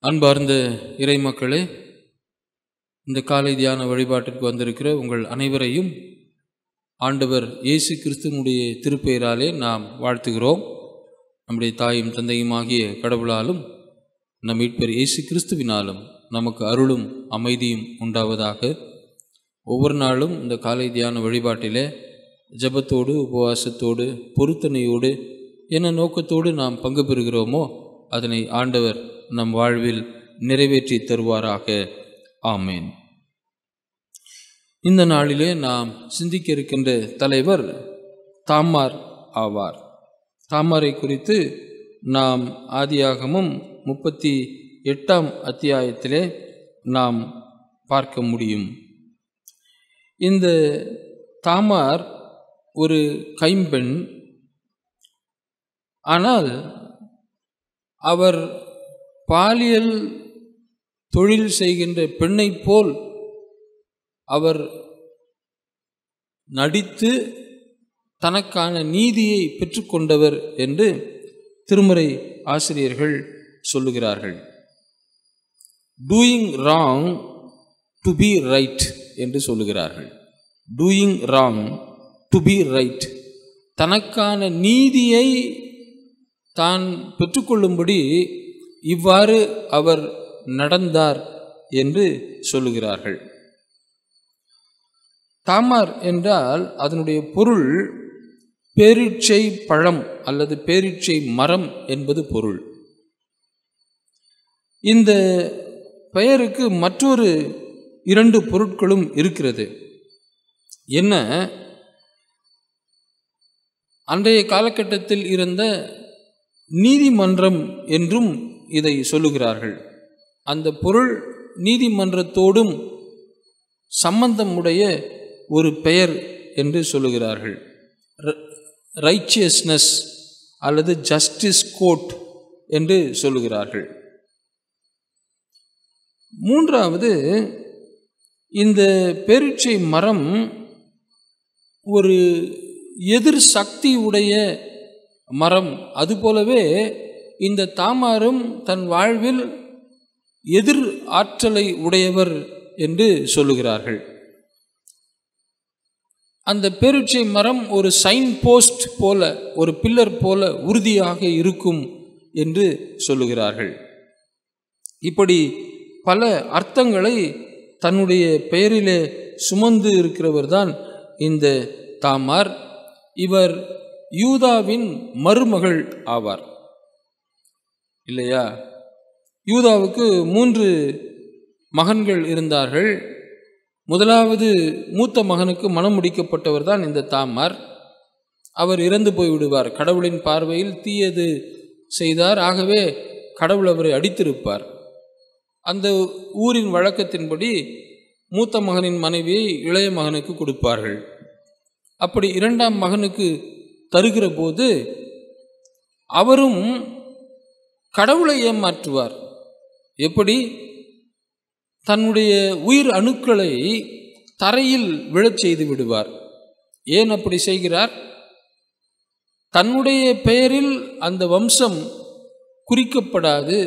அன்பார்ந்த இறை மக்களே, இந்த காலை தியான வழிபாட்டிற்கு வந்திருக்கிற உங்கள் அனைவரையும் ஆண்டவர் இயேசு கிறிஸ்துவனுடைய திருப்பெயராலே நாம் வாழ்த்துகிறோம். நம்முடைய தாயும் தந்தையும் ஆகிய கடவுளாலும் நம் மீட்பர் இயேசு கிறிஸ்துவினாலும் நமக்கு அருளும் அமைதியும் உண்டாவதாக. ஒவ்வொரு நாளும் இந்த காலை தியான வழிபாட்டிலே ஜெபத்தோடு, உபவாசத்தோடு, பொருத்தனையோடு என்ன நோக்கத்தோடு நாம் பங்கு பெறுகிறோமோ அதனை ஆண்டவர் நம் வாழ்வில் நிறைவேற்றி தருவாராக. ஆமேன். இந்த நாளிலே நாம் சிந்திக்க இருக்கின்ற தலைவர் தாமார் ஆவார். தாமாரை குறித்து நாம் ஆதியாகமம் 38ஆம் அத்தியாயத்திலே நாம் பார்க்க முடியும். இந்த தாமார் ஒரு கைம்பெண். ஆனால் அவர் பாலியல் தொழில் செய்கின்ற பெண்ணை போல் அவர் நடித்து தனக்கான நீதியை பெற்றுக்கொண்டவர் என்று திருமறை ஆசிரியர்கள் சொல்லுகிறார்கள். Doing wrong to be right என்று சொல்லுகிறார்கள். Doing wrong to be right, தனக்கான நீதியை தான் பெற்றுக்கொள்ளும்படி இவ்வாறு அவர் நடந்தார் என்று சொல்லுகிறார்கள். தாமார் என்றால் அதனுடைய பொருள் பேரீட்சை பழம் அல்லது பேரீட்சை மரம் என்பது பொருள். இந்த பெயருக்கு மற்றொரு 2 பொருட்களும் இருக்கிறது. என்ன? அன்றைய காலகட்டத்தில் இருந்த நீதிமன்றம் என்றும் இதை சொல்லுகிறார்கள். அந்த பொருள் நீதிமன்றத்தோடும் சம்பந்தமுடைய ஒரு பெயர் என்று சொல்லுகிறார்கள். ரைச்சியஸ்னஸ் அல்லது ஜஸ்டிஸ் கோர்ட் என்று சொல்லுகிறார்கள். மூன்றாவது, இந்த பேரீட்சை மரம் ஒரு எதிர் சக்தி உடைய மரம். அதுபோலவே இந்த தாமாரும் தன் வாழ்வில் எதிர் ஆற்றலை உடையவர் என்று சொல்லுகிறார்கள். அந்த பேரீட்சை மரம் ஒரு சைன் போஸ்ட் போல, ஒரு பில்லர் போல உறுதியாக இருக்கும் என்று சொல்லுகிறார்கள். இப்படி பல அர்த்தங்களை தன்னுடைய பெயரிலே சுமந்து இருக்கிறவர் தான் இந்த தாமார். இவர் யூதாவின் மருமகள் ஆவார், இல்லையா? யூதாவுக்கு 3 மகன்கள் இருந்தார்கள். முதலாவது மூத்த மகனுக்கு மனம் முடிக்கப்பட்டவர் தான் இந்த தாமார். அவர் இறந்து போய்விடுவார். கடவுளின் பார்வையில் தீயது செய்தார். ஆகவே கடவுள் அவரை அடித்திருப்பார். அந்த ஊரின் வழக்கத்தின்படி மூத்த மகனின் மனைவியை இளைய மகனுக்கு கொடுப்பார்கள். அப்படி 2ஆம் மகனுக்கு தருகிற போது அவரும் கடவுளை ஏமாற்றுவார். எப்படி? தன்னுடைய உயிர் அணுக்களை தரையில் விழச் செய்து விடுவார். ஏன் அப்படி செய்கிறார்? தன்னுடைய பெயரில் அந்த வம்சம் குறிக்கப்படாது,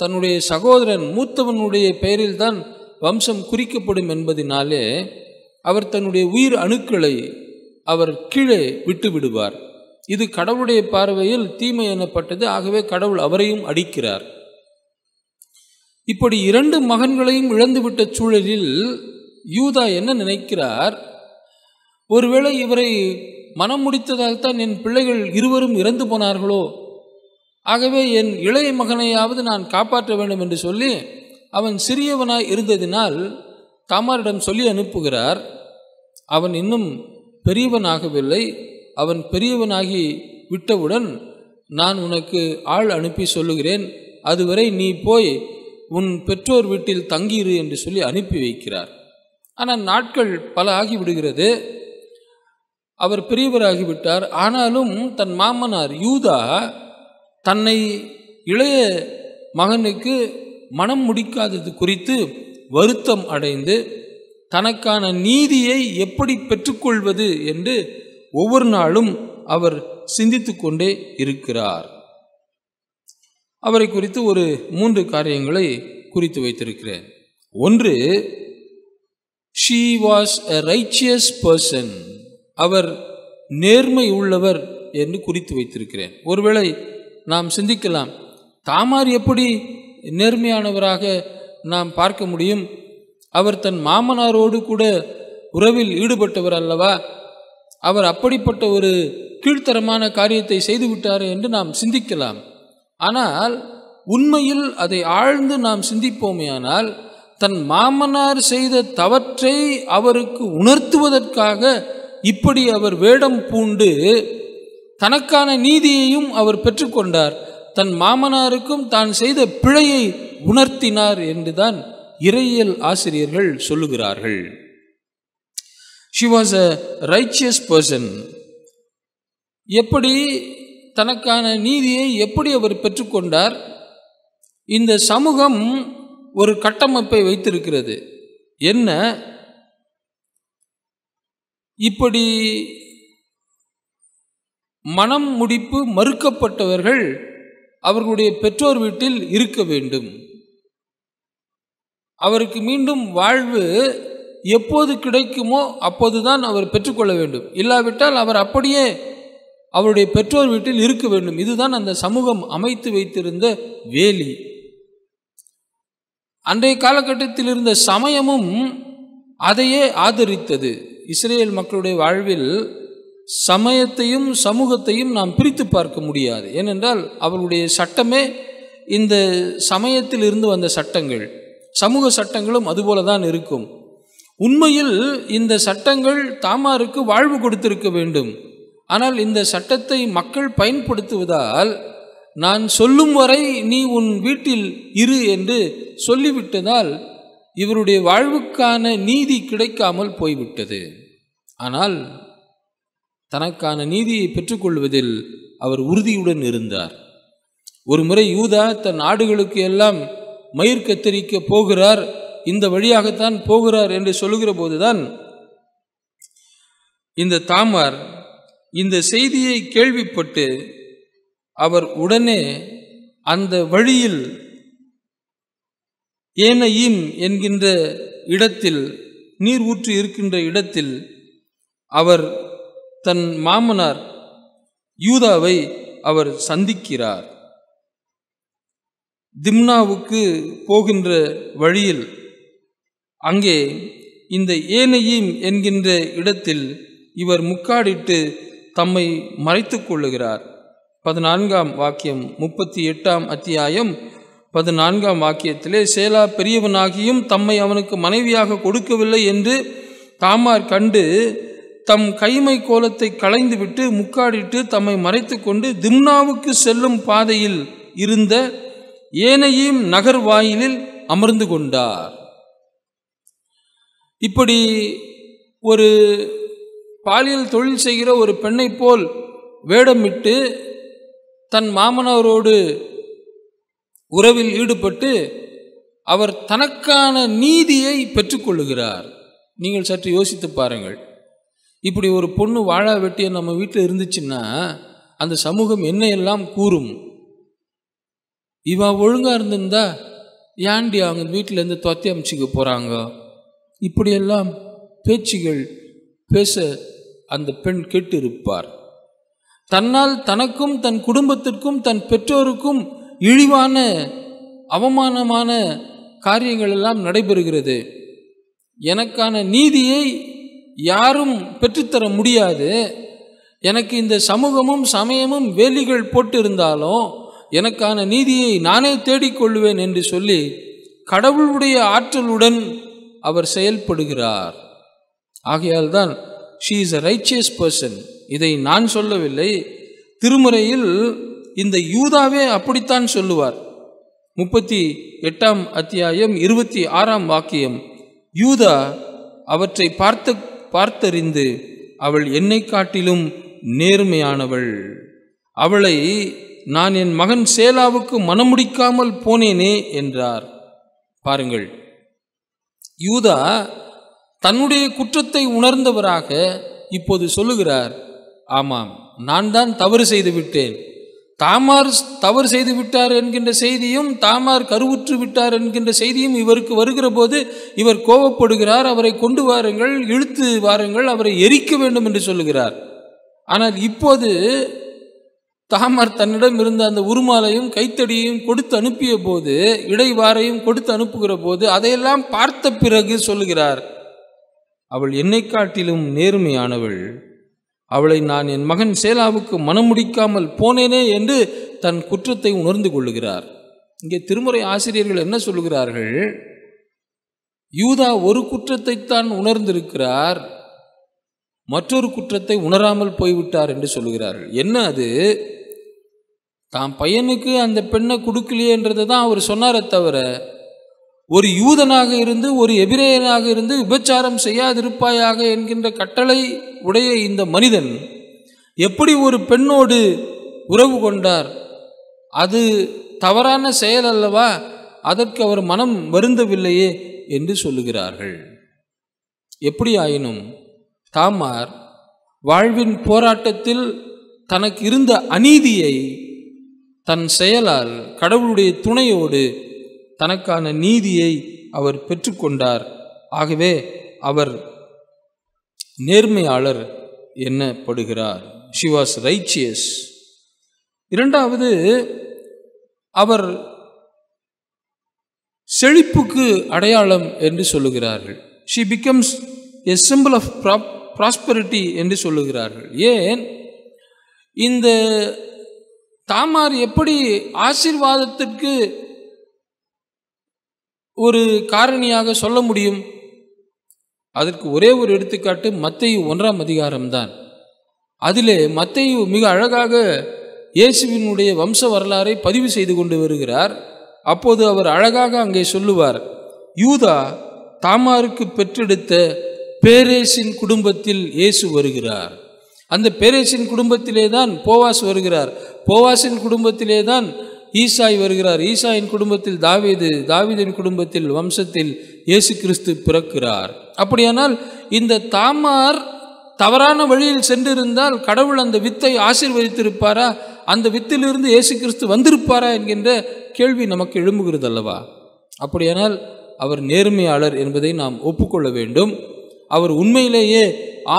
தன்னுடைய சகோதரன் மூத்தவனுடைய பெயரில் தான் வம்சம் குறிக்கப்படும் என்பதினாலே அவர் தன்னுடைய உயிர் அணுக்களை அவர் கீழே விட்டு விடுவார். இது கடவுளுடைய பார்வையில் தீமை எனப்பட்டது. ஆகவே கடவுள் அவரையும் அடிக்கிறார். இப்படி 2 மகன்களையும் இழந்துவிட்ட சூழலில் யூதா என்ன நினைக்கிறார்? ஒருவேளை இவரை மனம் முடித்ததால் தான் என் பிள்ளைகள் இருவரும் இறந்து போனார்களோ, ஆகவே என் இளைய மகனையாவது நான் காப்பாற்ற வேண்டும் என்று சொல்லி அவன் சிறியவனாய் இருந்ததினால் தாமாரிடம் சொல்லி அனுப்புகிறார். அவன் இன்னும் பெரியவனாகவில்லை. அவன் பெரியவனாகி விட்டவுடன் நான் உனக்கு ஆள் அனுப்பி சொல்லுகிறேன், அதுவரை நீ போய் உன் பெற்றோர் வீட்டில் தங்கியிரு என்று சொல்லி அனுப்பி வைக்கிறார். ஆனால் நாட்கள் பல ஆகிவிடுகிறது. அவர் பெரியவராகிவிட்டார். ஆனாலும் தன் மாமனார் யூதா தன்னை இளைய மகனுக்கு மனம் முடிக்காதது குறித்து வருத்தம் அடைந்து தனக்கான நீதியை எப்படி பெற்றுக்கொள்வது என்று ஒவ்வொரு நாளும் அவர் சிந்தித்து கொண்டே இருக்கிறார். அவரை குறித்து ஒரு 3 காரியங்களை குறித்து வைத்திருக்கிறேன். ஒன்று, she was a righteous person. அவர் நேர்மை உள்ளவர் என்று குறித்து வைத்திருக்கிறேன். ஒருவேளை நாம் சிந்திக்கலாம், தாமார் எப்படி நேர்மையானவராக நாம் பார்க்க முடியும்? அவர் தன் மாமனாரோடு கூட உறவில் ஈடுபட்டவர் அல்லவா? அவர் அப்படிப்பட்ட ஒரு கீழ்த்தரமான காரியத்தை செய்துவிட்டார் என்று நாம் சிந்திக்கலாம். ஆனால் உண்மையில் அதை ஆழ்ந்து நாம் சிந்திப்போமேயானால், தன் மாமனார் செய்த தவற்றை அவருக்கு உணர்த்துவதற்காக இப்படி அவர் வேடம் பூண்டு தனக்கான நீதியையும் அவர் பெற்றுக்கொண்டார். தன் மாமனாருக்கும் தான் செய்த பிழையை உணர்த்தினார் என்றுதான் இறையியல் ஆசிரியர்கள் சொல்லுகிறார்கள். She was a righteous person. எப்படி தனக்கான நீதியை எப்படி அவர் பெற்றுக்கொண்டார்? இந்த சமூகம் ஒரு கட்டமைப்பை வைத்திருக்கிறது. என்ன? இப்படி மனம் முடிப்பு மறுக்கப்பட்டவர்கள் அவர்களுடைய பெற்றோர் வீட்டில் இருக்க வேண்டும். அவருக்கு மீண்டும் வாழ்வு எப்போது கிடைக்குமோ அப்போதுதான் அவர் பெற்றுக்கொள்ள வேண்டும். இல்லாவிட்டால் அவர் அப்படியே அவருடைய பெற்றோர் வீட்டில் இருக்க வேண்டும். இதுதான் அந்த சமூகம் அமைத்து வைத்திருந்த வேலி. அன்றைய காலகட்டத்தில் இருந்த சமயமும் அதையே ஆதரித்தது. இஸ்ரேல் மக்களுடைய வாழ்வில் சமயத்தையும் சமூகத்தையும் நாம் பிரித்து பார்க்க முடியாது. ஏனென்றால் அவர்களுடைய சட்டமே இந்த சமயத்தில் இருந்து வந்த சட்டங்கள். சமூக சட்டங்களும் அதுபோல தான் இருக்கும். உண்மையில் இந்த சட்டங்கள் தாமாருக்கு வாழ்வு கொடுத்திருக்க வேண்டும். ஆனால் இந்த சட்டத்தை மக்கள் பயன்படுத்துவதால், நான் சொல்லும் வரை நீ உன் வீட்டில் இரு என்று சொல்லிவிட்டதால் இவருடைய வாழ்வுக்கான நீதி கிடைக்காமல் போய்விட்டது. ஆனால் தனக்கான நீதியை பெற்றுக்கொள்வதில் அவர் உறுதியுடன் இருந்தார். ஒரு முறை யூதா தன் ஆடுகளுக்கு எல்லாம் மயிர் கத்தரிக்க போகிறார், இந்த வழியாகத்தான் போகிறார் என்று சொல்லுகிற போதுதான் இந்த தாமார் இந்த செய்தியை கேள்விப்பட்டு அவர் உடனே அந்த வழியில் ஏனையும் என்கின்ற இடத்தில், நீர் ஊற்று இருக்கின்ற இடத்தில் அவர் தன் மாமனார் யூதாவை அவர் சந்திக்கிறார். திம்னாவுக்கு போகின்ற வழியில் அங்கே இந்த ஏனையும் என்கின்ற இடத்தில் இவர் முக்காடிட்டு தம்மை மறைத்து கொள்ளுகிறார். 14ஆம் வாக்கியம், 38ஆம் அத்தியாயம் 14ஆம் வாக்கியத்திலே, சேலா பெரியவனாகியும் தம்மை அவனுக்கு மனைவியாக கொடுக்கவில்லை என்று தாமார் கண்டு தம் கைமை கோலத்தை களைந்துவிட்டு முக்காடிட்டு தம்மை மறைத்து கொண்டு திம்னாவுக்கு செல்லும் பாதையில் இருந்த ஏனையும் நகர் வாயிலில் அமர்ந்து கொண்டார். இப்படி ஒரு பாலியல் தொழில் செய்கிற ஒரு பெண்ணை போல் வேடமிட்டு தன் மாமனாரோடு உறவில் ஈடுபட்டு அவர் தனக்கான நீதியை பெற்றுக்கொள்ளுகிறார். நீங்கள் சற்று யோசித்து பாருங்கள். இப்படி ஒரு பொண்ணு வாழா வெட்டிய நம்ம வீட்டில் இருந்துச்சுன்னா அந்த சமூகம் என்ன எல்லாம் கூறும்? இவ ஒழுங்கா இருந்திருந்தா ஏண்டி அவங்க வீட்டிலேருந்து தொத்தி அமைச்சிக்க போகிறாங்க, இப்படியெல்லாம் பேச்சுகள் பேச அந்த பெண் கேட்டு இருப்பார். தன்னால் தனக்கும் தன் குடும்பத்திற்கும் தன் பெற்றோருக்கும் இழிவான அவமானமான காரியங்கள் எல்லாம் நடைபெறுகிறது. எனக்கான நீதியை யாரும் பெற்றுத்தர முடியாது. எனக்கு இந்த சமூகமும் சமயமும் வேலிகள் போட்டு இருந்தாலும் எனக்கான நீதியை நானே தேடிக்கொள்வேன் என்று சொல்லி கடவுளுடைய ஆற்றலுடன் அவர் செயல்படுகிறார். ஆகையால் தான் she is a righteous person. இதை நான் சொல்லவில்லை, திருமுறையில் இந்த யூதாவே அப்படித்தான் சொல்லுவார். 38ஆம் அத்தியாயம் 26ஆம் வாக்கியம், யூதா அவற்றை பார்த்தறிந்து அவள் என்னை காட்டிலும் நேர்மையானவள், அவளை நான் என் மகன் சேலாவுக்கு மனமுடிக்காமல் போனேனே என்றார். பாருங்கள், யூதா தன்னுடைய குற்றத்தை உணர்ந்தவராக இப்போது சொல்லுகிறார், ஆமாம் நான் தான் தவறு செய்து விட்டேன், தாமார் தவறு செய்து விட்டார் என்கின்ற செய்தியும், தாமார் கருவுற்று விட்டார் என்கின்ற செய்தியும் இவருக்கு வருகிற போது இவர் கோபப்படுகிறார். அவரை கொண்டு வாருங்கள், இழுத்து வாருங்கள், அவரை எரிக்க வேண்டும் என்று சொல்லுகிறார். ஆனால் இப்போது தாமார் தன்னிடம் இருந்த அந்த உருமாலையும் கைத்தடியையும் கொடுத்து அனுப்பிய போது, இடைவாரையும் கொடுத்து அனுப்புகிற போது, அதையெல்லாம் பார்த்த பிறகு சொல்லுகிறார், அவள் என்னை காட்டிலும் நேர்மையானவள், அவளை நான் என் மகன் சேலாவுக்கு மனம் முடிக்காமல் போனேனே என்று தன் குற்றத்தை உணர்ந்து கொள்ளுகிறார். இங்கே திருமுறை ஆசிரியர்கள் என்ன சொல்லுகிறார்கள்? யூதா ஒரு குற்றத்தைத்தான் உணர்ந்திருக்கிறார், மற்றொரு குற்றத்தை உணராமல் போய்விட்டார் என்று சொல்லுகிறார்கள். என்ன அது? தான் பையனுக்கு அந்த பெண்ணை கொடுக்கலையே என்றதை தான் அவர் சொன்னாரே தவிர, ஒரு யூதனாக இருந்து ஒரு எபிரேயனாக இருந்து விபச்சாரம் செய்யாதிருப்பாயாக என்கின்ற கட்டளை உடைய இந்த மனிதன் எப்படி ஒரு பெண்ணோடு உறவு கொண்டார்? அது தவறான செயல் அல்லவா? அதற்கு அவர் மனம் வருந்தவில்லையே என்று சொல்லுகிறார்கள். எப்படி ஆயினும் தாமார் வாழ்வின் போராட்டத்தில் தனக்கு இருந்த அநீதியை தன் செயலால் கடவுளுடைய துணையோடு தனக்கான நீதியை அவர் பெற்றுக்கொண்டார். ஆகவே அவர் நேர்மையாளர் எண்ணப்படுகிறார். she was righteous. இரண்டாவது, அவர் செழிப்புக்கு அடையாளம் என்று சொல்லுகிறார்கள். she becomes a symbol of prosperity என்று சொல்லுகிறார்கள். ஏன்? இந்த தாமார் எப்படி ஆசீர்வாதத்திற்கு ஒரு காரணியாக சொல்ல முடியும்? அதற்கு ஒரே ஒரு எடுத்துக்காட்டு மத்தேயு 1ஆம் அதிகாரம்தான். அதிலே மத்தேயு மிக அழகாக இயேசுவினுடைய வம்ச வரலாறை பதிவு செய்து கொண்டு வருகிறார். அப்போது அவர் அழகாக அங்கே சொல்லுவார், யூதா தாமாருக்கு பெற்றெடுத்த பேரேசின் குடும்பத்தில் இயேசு வருகிறார். அந்த பேரேசின் குடும்பத்திலே தான் போவாஸ் வருகிறார். போவாசின் குடும்பத்திலே தான் ஈசாய் வருகிறார். ஈசாயின் குடும்பத்தில் தாவீது, தாவீதின் குடும்பத்தில் வம்சத்தில் இயேசு கிறிஸ்து பிறக்கிறார். அப்படியானால் இந்த தாமார் தவறான வழியில் சென்றிருந்தால் கடவுள் அந்த வித்தை ஆசீர்வதித்திருப்பாரா? அந்த வித்திலிருந்து இயேசு கிறிஸ்து வந்திருப்பாரா என்கின்ற கேள்வி நமக்கு எழும்புகிறது அல்லவா? அப்படியானால் அவர் நேர்மையாளர் என்பதை நாம் ஒப்புக்கொள்ள வேண்டும். அவர் உண்மையிலேயே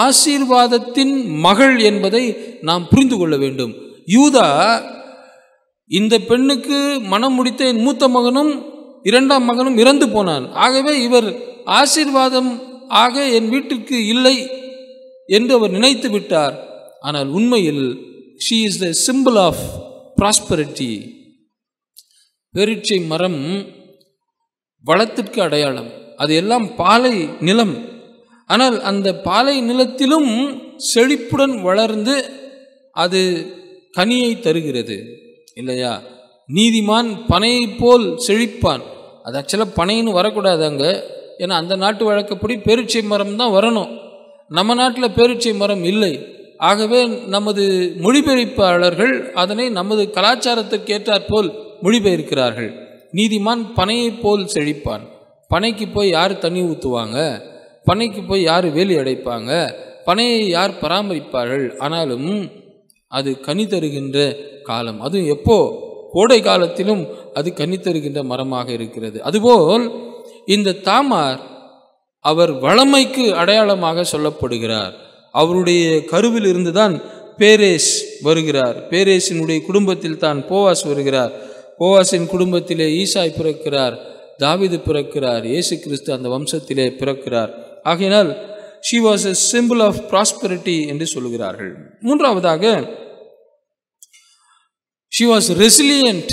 ஆசீர்வாதத்தின் மகள் என்பதை நாம் புரிந்து கொள்ள வேண்டும். யூதா இந்த பெண்ணுக்கு மனம் முடித்த என் மூத்த மகனும் 2ஆம் மகனும் இறந்து போனான், ஆகவே இவர் ஆசீர்வாதம் ஆக என் வீட்டிற்கு இல்லை என்று அவர் நினைத்து விட்டார். ஆனால் உண்மையில் she is the symbol of prosperity. பேரீச்சை மரம் வளத்திற்கு அடையாளம். அது எல்லாம் பாலை நிலம். ஆனால் அந்த பாலை நிலத்திலும் செழிப்புடன் வளர்ந்து அது கனியை தருகிறது இல்லையா? நீதிமான் பனையை போல் செழிப்பான். அது ஆக்சுவலாக பனைன்னு வரக்கூடாது அங்கே, ஏன்னா அந்த நாட்டு வழக்கப்படி பேரீச்சை மரம் தான் வரணும். நம்ம நாட்டில் பேரீச்சை மரம் இல்லை. ஆகவே நமது மொழிபெயர்ப்பாளர்கள் அதனை நமது கலாச்சாரத்திற்கு ஏற்றாற்போல் மொழிபெயர்க்கிறார்கள். நீதிமான் பனையை போல் செழிப்பான். பனைக்கு போய் யார் தண்ணி ஊற்றுவாங்க? பனைக்கு போய் யார் வேலி அடைப்பாங்க? பனையை யார் பராமரிப்பார்கள்? ஆனாலும் அது கனி தருகின்ற காலம். அதுவும் எப்போ? கோடை காலத்திலும் அது கனி தருகின்ற மரமாக இருக்கிறது. அதுபோல் இந்த தாமார் அவர் வளமைக்கு அடையாளமாக சொல்லப்படுகிறார். அவருடைய கருவில் இருந்துதான் பேரேஸ் வருகிறார். பேரேசினுடைய குடும்பத்தில் தான் போவாஸ் வருகிறார். போவாசின் குடும்பத்திலே ஈசாய் பிறக்கிறார், தாவீது பிறக்கிறார், இயேசு கிறிஸ்து அந்த வம்சத்திலே பிறக்கிறார். ஆகையினால் she was a symbol of prosperity என்று சொல்லுகிறார்கள். மூன்றாவதாக she was resilient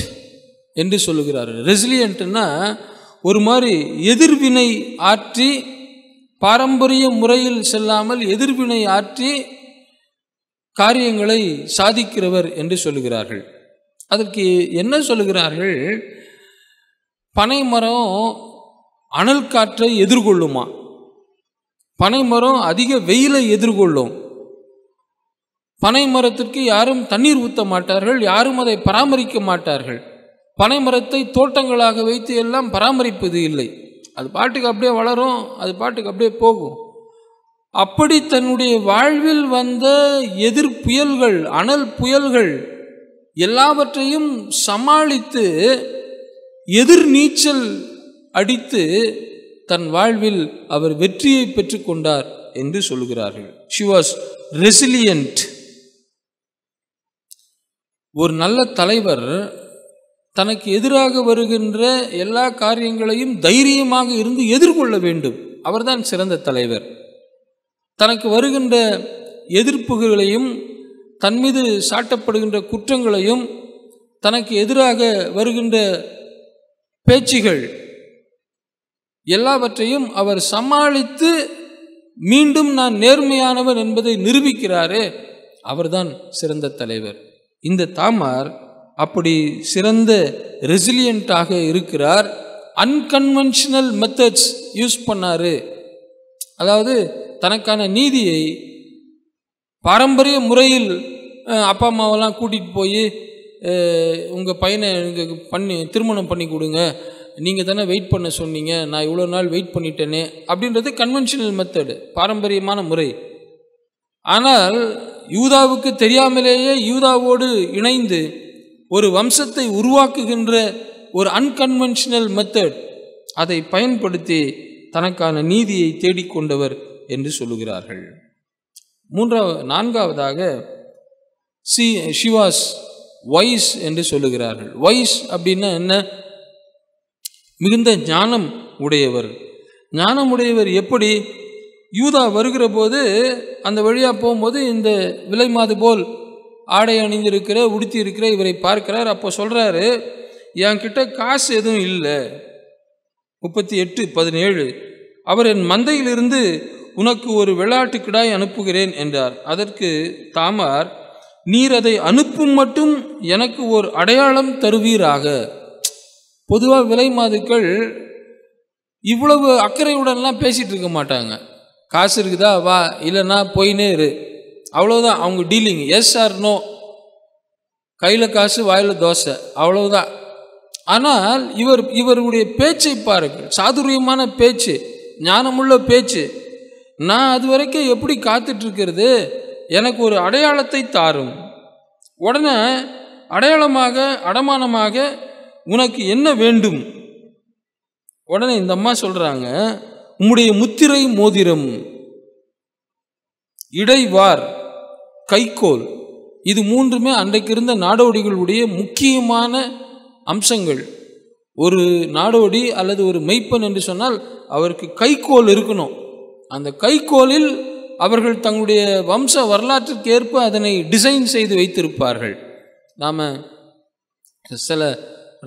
என்று சொல்லுகிறார்கள். ரெசிலியன்ட்னா ஒரு மாதிரி எதிர்வினை ஆற்றி, பாரம்பரிய முறையில் செல்லாமல் எதிர்வினை ஆற்றி காரியங்களை சாதிக்கிறவர் என்று சொல்லுகிறார்கள். அதற்கு என்ன சொல்லுகிறார்கள்? பனை மரம் அனல் காற்றை எதிர்கொள்ளுமா? பனை மரம் அதிக வெயிலை எதிர்கொள்ளும். பனை மரத்திற்கு யாரும் தண்ணீர் ஊற்ற மாட்டார்கள், யாரும் அதை பராமரிக்க மாட்டார்கள். பனை மரத்தை தோட்டங்களாக வைத்து எல்லாம் பராமரிப்பது இல்லை. அது பாட்டுக்கு அப்படியே வளரும், அது பாட்டுக்கு அப்படியே போகும். அப்படி தன்னுடைய வாழ்வில் வந்த எதிர் புயல்கள், அனல் புயல்கள், எல்லாவற்றையும் சமாளித்து எதிர்நீச்சல் அடித்து தன் வாழ்வில் அவர் வெற்றியை பெற்றுக்கொண்டார் என்று சொல்கிறார்கள். She was resilient. ஒரு நல்ல தலைவர் தனக்கு எதிராக வருகின்ற எல்லா காரியங்களையும் தைரியமாக இருந்து எதிர்கொள்ள வேண்டும். அவர்தான் சிறந்த தலைவர். தனக்கு வருகின்ற எதிர்ப்புகளையும் தன் மீது சாட்டப்படுகின்ற குற்றங்களையும் தனக்கு எதிராக வருகின்ற பேச்சுகள் எல்லாவற்றையும் அவர் சமாளித்து மீண்டும் நான் நேர்மையானவர் என்பதை நிரூபிக்கிறாரே, அவர்தான் சிறந்த தலைவர். இந்த தாமார் அப்படி சிறந்த ரெசிலியண்டாக இருக்கிறார். அன்கன்வென்ஷனல் மெத்தட்ஸ் யூஸ் பண்ணாரு. அதாவது தனக்கான நீதியை பாரம்பரிய முறையில் அப்பா அம்மாவெல்லாம் கூட்டிகிட்டு போய் உங்கள் பையனை எனக்கு திருமணம் பண்ணி கொடுங்க, நீங்கள் தானே வெயிட் பண்ண சொன்னீங்க, நான் இவ்வளோ நாள் வெயிட் பண்ணிட்டேனே அப்படின்றது கன்வென்ஷனல் மெத்தடு, பாரம்பரியமான முறை. ஆனால் யூதாவுக்கு தெரியாமலேயே யூதாவோடு இணைந்து ஒரு வம்சத்தை உருவாக்குகின்ற ஒரு அன்கன்வென்ஷனல் மெத்தட், அதை பயன்படுத்தி தனக்கான நீதியை தேடிக்கொண்டவர் என்று சொல்லுகிறார்கள். நான்காவதாக she was wise என்று சொல்லுகிறார்கள். வைஸ் அப்படின்னா என்ன? மிகுந்த ஞானம் உடையவர். ஞானம் உடையவர் எப்படி? யூதா வருகிற போது அந்த வழியாக போகும்போது இந்த விலை மாது போல் ஆடை அணிந்திருக்கிற உடுத்தி இருக்கிற இவரை பார்க்கிறார். அப்போ சொல்கிறாரு, என்கிட்ட காசு எதுவும் இல்லை. 38:17 அவர் என் மந்தையிலிருந்து உனக்கு ஒரு வெள்ளாட்டு கிடாய் அனுப்புகிறேன் என்றார். அதற்கு தாமார், நீர் அதை அனுப்பும் மட்டும் எனக்கு ஒரு அடையாளம் தருவீராக. பொதுவாக விலை மாதுக்கள் இவ்வளவு அக்கறையுடன்லாம் பேசிகிட்டு இருக்க மாட்டாங்க. காசு இருக்குதா வா, இல்லைன்னா போயினே இரு, அவ்வளோதான் அவங்க டீலிங். எஸ் ஆர் நோ, கையில் காசு வாயில் தோசை, அவ்வளவுதான். ஆனால் இவருடைய பேச்சை பாருங்கள், சாதுரியமான பேச்சு, ஞானமுள்ள பேச்சு. நான் அது வரைக்கும் எப்படி காத்துட்ருக்கிறது, எனக்கு ஒரு அடையாளத்தை தாரும். உடனே அடையாளமாக அடமானமாக உனக்கு என்ன வேண்டும்? உடனே இந்த அம்மா சொல்கிறாங்க, உம்முடைய முத்திரை மோதிரம், இடைவார், கைக்கோல், இது மூன்றுமே அன்றைக்கு இருந்த நாடோடிகளுடைய முக்கியமான அம்சங்கள். ஒரு நாடோடி அல்லது ஒரு மெய்ப்பன் என்று சொன்னால் அவருக்கு கைக்கோல் இருக்கணும். அந்த கைக்கோலில் அவர்கள் தங்களுடைய வம்ச வரலாற்றுக்கு ஏற்ப அதனை டிசைன் செய்து வைத்திருப்பார்கள். நாம் சில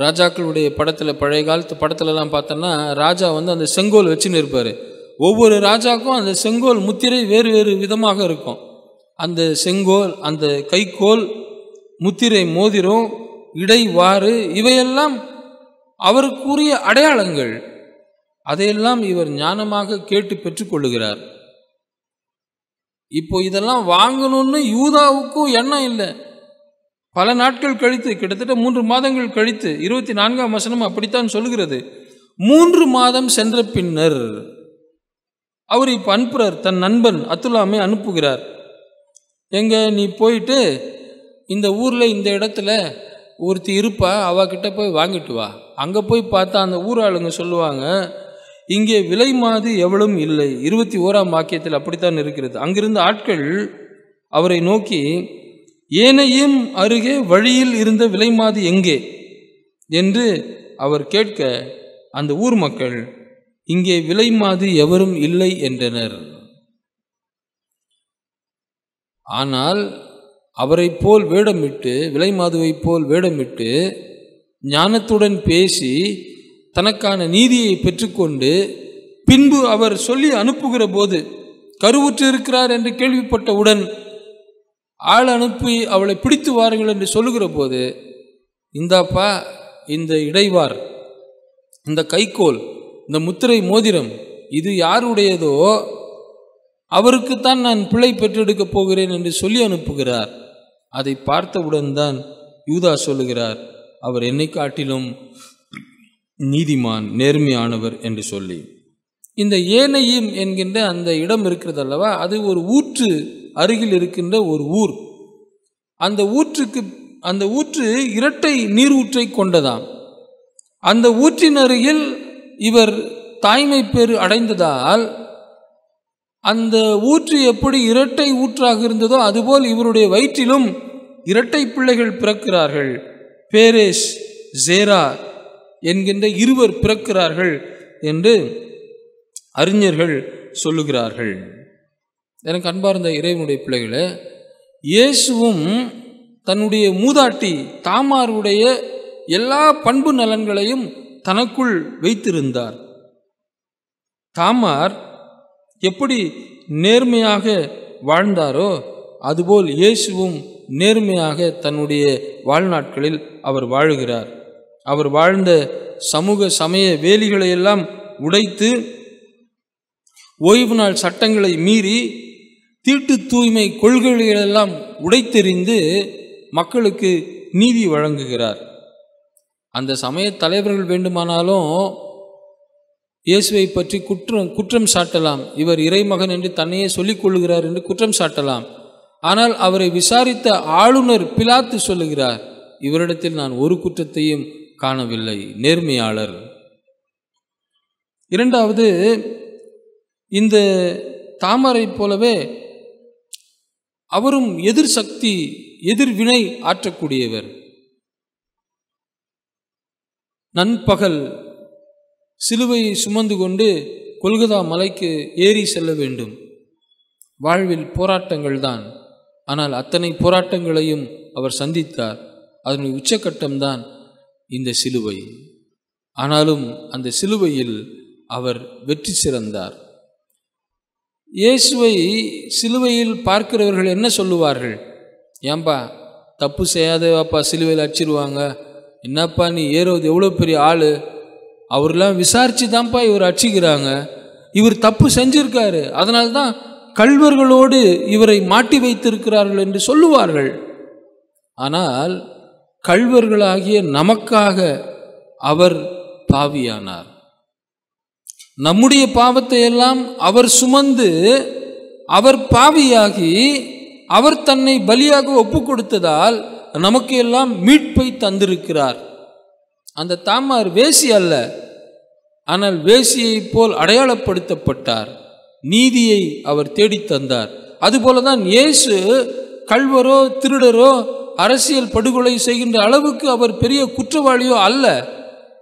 ராஜாக்களுடைய படத்தில், பழைய காலத்து படத்துலலாம் பார்த்தோன்னா ராஜா அந்த செங்கோல் வச்சுன்னு இருப்பார். ஒவ்வொரு ராஜாக்கும் அந்த செங்கோல் முத்திரை வேறு வேறு விதமாக இருக்கும். அந்த செங்கோல், அந்த கைக்கோல், முத்திரை மோதிரம், இடைவாறு, இவையெல்லாம் அவருக்குரிய அடையாளங்கள். அதையெல்லாம் இவர் ஞானமாக கேட்டு பெற்றுக்கொள்ளுகிறார். இப்போ இதெல்லாம் வாங்கணும்னு யூதாவுக்கும் எண்ணம் இல்லை. பல நாட்கள் கழித்து, கிட்டத்தட்ட 3 மாதங்கள் கழித்து, 24ஆம் வசனம் அப்படித்தான் சொல்கிறது. 3 மாதம் சென்ற பின்னர் அவர் இப்போ அனுப்புகிறார், தன் நண்பன் அத்துல்லாமை அனுப்புகிறார். எங்க நீ போயிட்டு இந்த ஊரில் இந்த இடத்துல ஒருத்தி இருப்பா, அவகிட்ட போய் வாங்கிட்டு வா. அங்கே போய் பார்த்தா அந்த ஊர் ஆளுங்க சொல்லுவாங்க, இங்கே விலை மாது எவ்வளவும் இல்லை. 21ஆம் வாக்கியத்தில் அப்படித்தான் இருக்கிறது. அங்கிருந்த ஆட்கள் அவரை நோக்கி, ஏனையும் அருகே வழியில் இருந்த விலை மாது எங்கே என்று அவர் கேட்க, அந்த ஊர் மக்கள், இங்கே விலை மாது எவரும் இல்லை என்றனர். ஆனால் அவரை போல் வேடமிட்டு, விலை மாதுவை போல் வேடமிட்டு, ஞானத்துடன் பேசி தனக்கான நீதியை பெற்றுக்கொண்டு, பின்பு அவர் சொல்லி அனுப்புகிற போது கருவுற்று இருக்கிறார் என்று கேள்விப்பட்டவுடன் ஆள் அனுப்பி அவளை பிடித்து வாருங்கள் என்று சொல்லுகிற போது, இந்தாப்பா இந்த இடைவார், இந்த கைக்கோல், இந்த முத்திரை மோதிரம், இது யாருடையதோ அவருக்குத்தான் நான் பிள்ளை பெற்றெடுக்கப் போகிறேன் என்று சொல்லி அனுப்புகிறார். அதை பார்த்தவுடன் தான் யூதா சொல்லுகிறார், அவர் என்னை காட்டிலும் நீதிமான், நேர்மையானவர் என்று சொல்லி. இந்த ஏனையும் என்கின்ற அந்த இடம் இருக்கிறது அல்லவா, அது ஒரு ஊற்று அருகில் இருக்கின்ற ஒரு ஊர். அந்த ஊற்றுக்கு அந்த ஊற்று இரட்டை நீர் ஊற்றை கொண்டதாம். அந்த ஊற்றின் அருகில் இவர் தாய்மை பேறு அடைந்ததால் அந்த ஊற்று எப்படி இரட்டை ஊற்றாக இருந்ததோ அதுபோல் இவருடைய வயிற்றிலும் இரட்டை பிள்ளைகள் பிறக்கிறார்கள். பேரேஸ், ஜேரா என்கின்ற இருவர் பிறக்கிறார்கள் என்று அறிஞர்கள் சொல்லுகிறார்கள். எனக்கு அன்பார்ந்த இறைவனுடைய பிள்ளைகளே, இயேசுவும் தன்னுடைய மூதாட்டி தாமாருடைய எல்லா பண்பு நலன்களையும் தனக்குள் வைத்திருந்தார். தாமார் எப்படி நேர்மையாக வாழ்ந்தாரோ அதுபோல் இயேசுவும் நேர்மையாக தன்னுடைய வாழ்நாட்களில் அவர் வாழுகிறார். அவர் வாழ்ந்த சமூக சமய வேலிகளை எல்லாம் உடைத்து, ஓய்வு நாள் சட்டங்களை மீறி, தீட்டு தூய்மை கொள்கைகளெல்லாம் உடைத்தெறிந்து மக்களுக்கு நீதி வழங்குகிறார். அந்த சமய தலைவர்கள் வேண்டுமானாலும் இயேசுவை பற்றி குற்றம் சாட்டலாம். இவர் இறைமகன் என்று தன்னையே சொல்லிக் கொள்ளுகிறார் என்று குற்றம் சாட்டலாம். ஆனால் அவரை விசாரித்த ஆளுநர் பிலாத்து சொல்லுகிறார், இவரிடத்தில் நான் ஒரு குற்றத்தையும் காணவில்லை, நேர்மையாளர். இரண்டாவது, இந்த தாமரை போலவே அவரும் எதிர் சக்தி, எதிர்வினை ஆற்றக்கூடியவர். நண்பகல் சிலுவையை சுமந்து கொண்டு கொல்கதா மலைக்கு ஏறி செல்ல வேண்டும். வாழ்வில் போராட்டங்கள் தான். ஆனால் அத்தனை போராட்டங்களையும் அவர் சந்தித்தார். அதனுடைய உச்சக்கட்டம்தான் இந்த சிலுவை. ஆனாலும் அந்த சிலுவையில் அவர் வெற்றி சிறந்தார். இயேசுவை சிலுவையில் பார்க்கிறவர்கள் என்ன சொல்லுவார்கள்? ஏன்பா தப்பு செய்யாதவாப்பா சிலுவையில் அடிச்சிருவாங்க, என்னப்பா நீ ஏறுவது எவ்வளோ பெரிய ஆள், அவரெல்லாம் விசாரித்து தான்ப்பா இவர் அடிச்சுக்கிறாங்க, இவர் தப்பு செஞ்சிருக்காரு, அதனால்தான் கள்வர்களோடு இவரை மாட்டி வைத்திருக்கிறார்கள் என்று சொல்லுவார்கள். ஆனால் கள்வர்களாகிய நமக்காக அவர் பாவியானார். நம்முடைய பாவத்தை எல்லாம் அவர் சுமந்து, அவர் பாவியாகி, அவர் தன்னை பலியாக ஒப்பு கொடுத்ததால் நமக்கு எல்லாம் மீட்பை தந்திருக்கிறார். அந்த தாமார் வேசி அல்ல, ஆனால் வேசியை போல் அடையாளப்படுத்தப்பட்டார். நீதியை அவர் தேடித் தந்தார். அதுபோலதான் இயேசு கள்வரோ திருடரோ அரசியல் படுகொலை செய்கின்ற அளவுக்கு அவர் பெரிய குற்றவாளியோ அல்ல.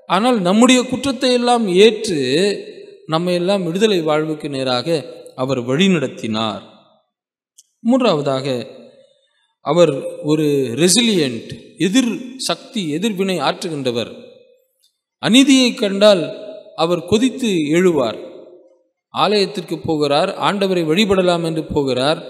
ஆனால் நம்முடைய குற்றத்தை எல்லாம் ஏற்று நம்மை எல்லாம் விடுதலை வாழ்வுக்கு நேராக அவர் வழிநடத்தினார். மூன்றாவதாக, அவர் ஒரு ரெசிலியன்ட், எதிர் சக்தி, எதிர்வினை ஆற்றுகின்றவர். அநீதியை கண்டால் அவர் கொதித்து எழுவார். ஆலயத்திற்கு போகிறார், ஆண்டவரை வழிபடலாம் என்று போகிறார்.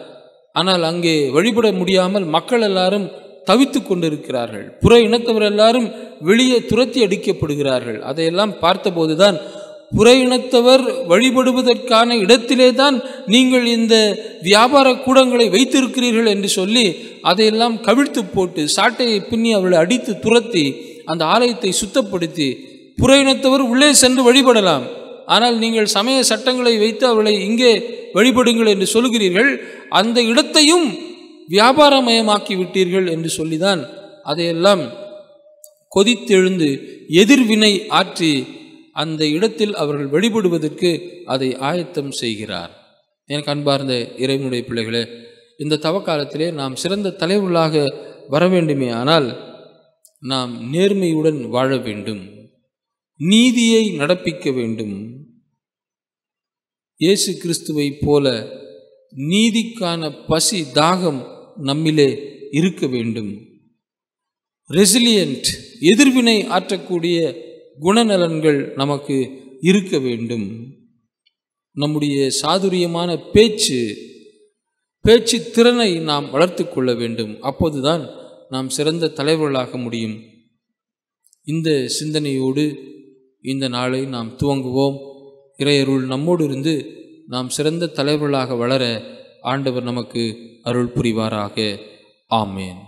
ஆனால் அங்கே வழிபட முடியாமல் மக்கள் எல்லாரும் தவித்து கொண்டிருக்கிறார்கள். புற இனத்தவர் எல்லாரும் வெளியே துரத்தி அடிக்கப்படுகிறார்கள். அதையெல்லாம் பார்த்தபோதுதான், புற இனத்தவர் வழிபடுவதற்கான இடத்திலே தான் நீங்கள் இந்த வியாபார கூடங்களை வைத்திருக்கிறீர்கள் என்று சொல்லி அதையெல்லாம் கவிழ்த்து போட்டு சாட்டையை பின்னி அவளை அடித்து துரத்தி அந்த ஆலயத்தை சுத்தப்படுத்தி, புற இனத்தவர் உள்ளே சென்று வழிபடலாம், ஆனால் நீங்கள் சமய சட்டங்களை வைத்து அவளை இங்கே வழிபடுங்கள் என்று சொல்கிறீர்கள், அந்த இடத்தையும் வியாபாரமயமாக்கி விட்டீர்கள் என்று சொல்லிதான் அதையெல்லாம் கொதித்தெழுந்து எதிர்வினை ஆற்றி அந்த இடத்தில் அவர்கள் வழிபடுவதற்கு அதை ஆயத்தம் செய்கிறார். எனக்கு அன்பார்ந்த இறைவனுடைய பிள்ளைகளே, இந்த தவக்காலத்திலே நாம் சிறந்த தலைவர்களாக வர வேண்டுமே ஆனால் நாம் நேர்மையுடன் வாழ வேண்டும், நீதியை நடப்பிக்க வேண்டும். இயேசு கிறிஸ்துவை போல நீதிக்கான பசி தாகம் நம்மிலே இருக்க வேண்டும். ரெசிலியன்ட், எதிர்வினை ஆற்றக்கூடிய குணநலன்கள் நமக்கு இருக்க வேண்டும். நம்முடைய சாதுரியமான பேச்சு திறனை நாம் வளர்த்து கொள்ள வேண்டும். அப்போதுதான் நாம் சிறந்த தலைவர்களாக முடியும். இந்த சிந்தனையோடு இந்த நாளை நாம் துவங்குவோம். இறையருள் நம்மோடு இருந்து நாம் சிறந்த தலைவர்களாக வளர ஆண்டவர் நமக்கு அருள் புரிவாராக. ஆமேன்.